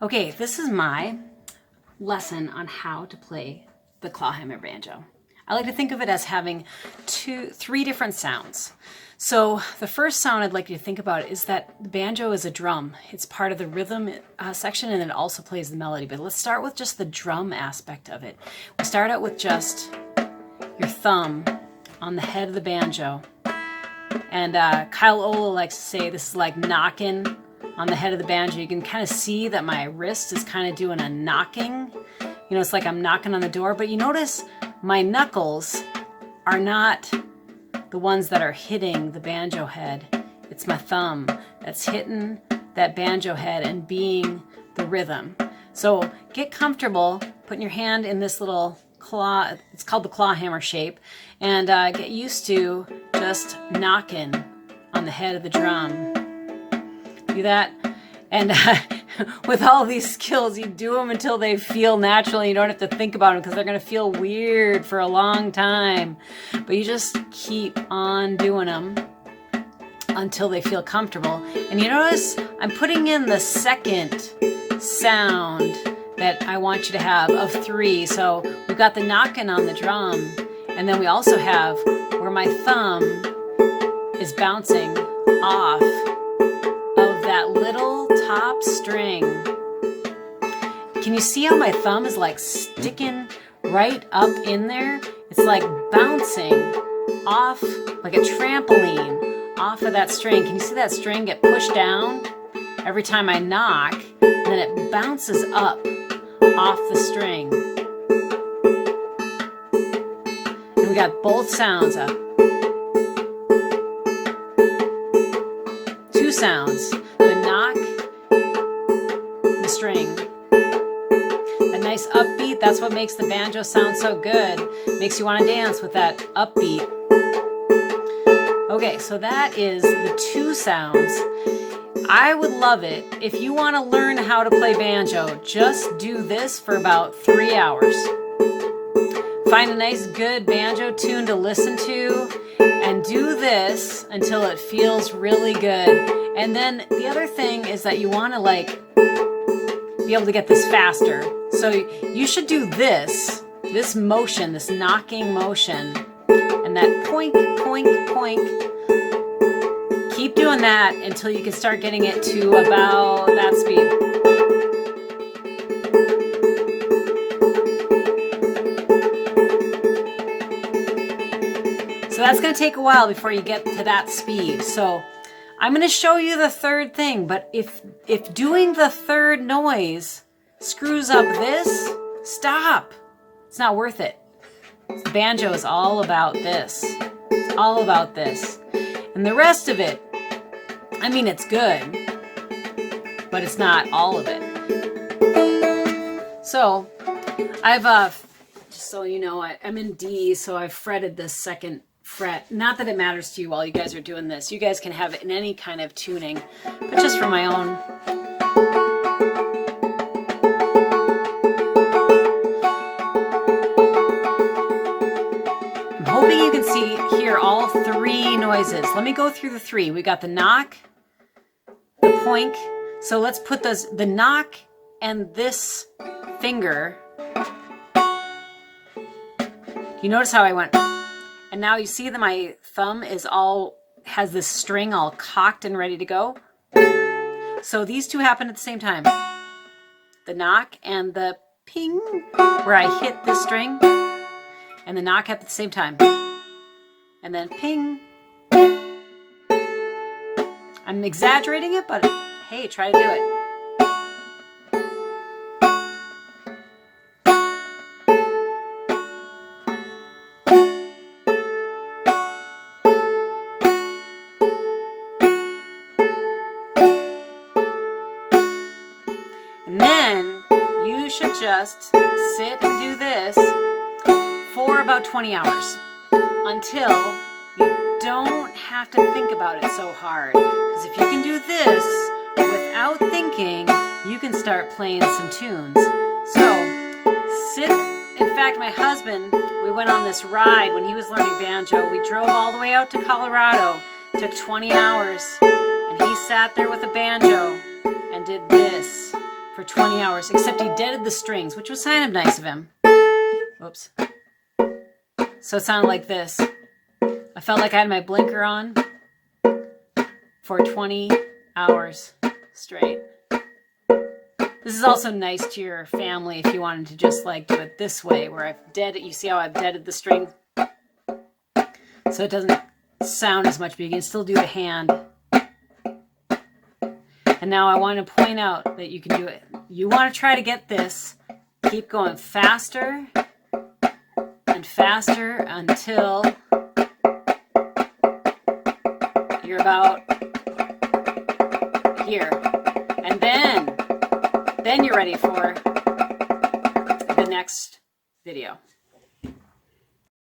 Okay, this is my lesson on how to play the clawhammer banjo. I like to think of it as having three different sounds. So the first sound I'd like you to think about is that the banjo is a drum. It's part of the rhythm section, and it also plays the melody. But let's start with just the drum aspect of it. We start out with just your thumb on the head of the banjo. And Kyle Ola likes to say this is like knocking on the head of the banjo. You can kind of see that my wrist is kind of doing a knocking. You know, it's like I'm knocking on the door, but you notice my knuckles are not the ones that are hitting the banjo head. It's my thumb that's hitting that banjo head and being the rhythm. So get comfortable putting your hand in this little claw, it's called the claw hammer shape, and get used to just knocking on the head of the drum. Do that, and with all these skills, you do them until they feel natural. You don't have to think about them because they're going to feel weird for a long time. But you just keep on doing them until they feel comfortable. And you notice I'm putting in the second sound that I want you to have of three. So we've got the knocking on the drum, and then we also have where my thumb is bouncing off of that little top string. Can you see how my thumb is like sticking right up in there? It's like bouncing off like a trampoline off of that string. Can you see that string get pushed down every time I knock, and then it bounces up off the string? And we got both sounds up. Two sounds. The knock, the string. A nice upbeat, that's what makes the banjo sound so good. Makes you want to dance with that upbeat. Okay, so that is the two sounds. I would love it if you want to learn how to play banjo, just do this for about 3 hours. Find a nice good banjo tune to listen to and do this until it feels really good. And then the other thing is that you want to be able to get this faster. So you should do this motion, this knocking motion, and that poink, poink, poink. Keep doing that until you can start getting it to about that speed. So that's going to take a while before you get to that speed. So I'm going to show you the third thing, but if doing the third noise screws up this, stop. It's not worth it. The banjo is all about this. It's all about this. And the rest of it, I mean, it's good, but it's not all of it. So I've, just so you know, I'm in D, so I've fretted this second fret. Not that it matters to you while you guys are doing this. You guys can have it in any kind of tuning, but just for my own. I'm hoping you can hear all three noises. Let me go through the three. We got the knock, the poink. So let's put the knock and this finger. You notice how I went, and now you see that my thumb has this string all cocked and ready to go. So these two happen at the same time. The knock and the ping, where I hit this string, and the knock at the same time. And then ping. I'm exaggerating it, but hey, try to do it. And then you should just sit and do this for about 20 hours until you don't have to think about it so hard. Because if you can do this without thinking, you can start playing some tunes. So sit. In fact, my husband, we went on this ride when he was learning banjo. We drove all the way out to Colorado. It took 20 hours. And he sat there with a banjo and did this for 20 hours, except he deaded the strings, which was kind of nice of him. Oops. So it sounded like this. I felt like I had my blinker on for 20 hours straight. This is also nice to your family if you wanted to just like do it this way, where I've deaded, you see how I've deaded the string? So it doesn't sound as much, but you can still do the hand. And now I want to point out that you can do it. You want to try to get this. Keep going faster and faster until you're about here. And then you're ready for the next video.